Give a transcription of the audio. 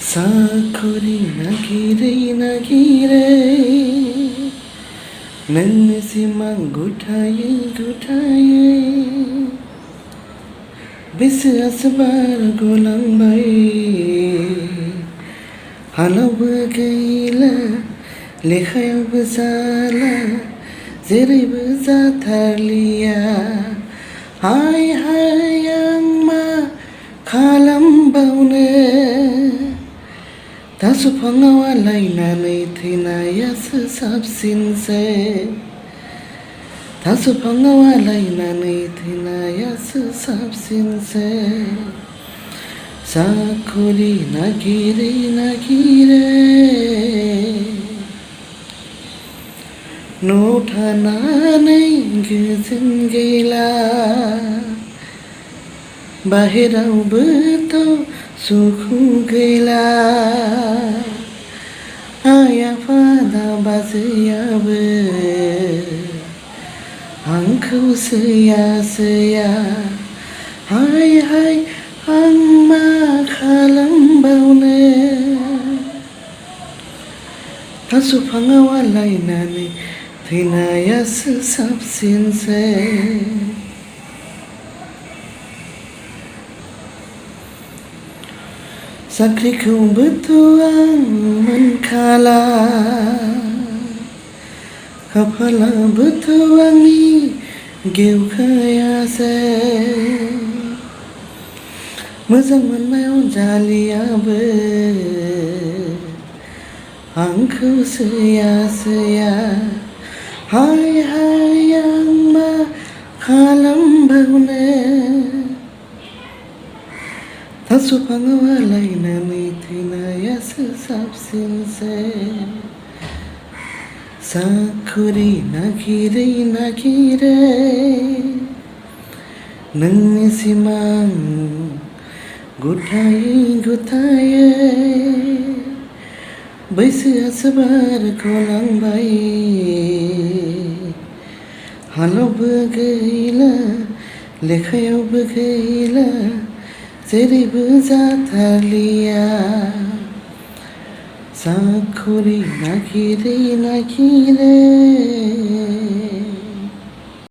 साखुरी नागिरै नोंनि सिमां गुथायै गोसोआसो बारग'लांबाय हालावबो गैला लेखायावबो जाला जेरैबो जाथारलिया हाय हाय आं मा खालामबावनो थास' बिफाङाव आलायनानै थैनायासो साबसिनसै थास' बिफाङाव आलायनानै थैनायासो साबसिनसै साखुरि नागिरै न'आव थानानै गोजोन गैला बाहेरावबोथ' सुख गैला आइ आफा बाजैयाबो आंखौ सैया हाय हाय आं मा खालामबावनो थास' बिफाङाव आलायनानै थैनायासो साबसिनसै साख्रिखौबोथ' आं मोनखाला खाफालाबोथ' आंनि गेवखायासै मोजां मोननाय अनजालियाबो आंखौ सैया हाय हाय आं मा खालामबावनो थास' बिफाङाव आलायनानै थैनायासो साबसिनसै साखुरि नागिरै नोंनि सिमां गुथायै बैसोआसो बारग'लांबाय हालावबो गैला लेखायावबो गैला जेरैबो जाथारलिया साखुरि नागिरै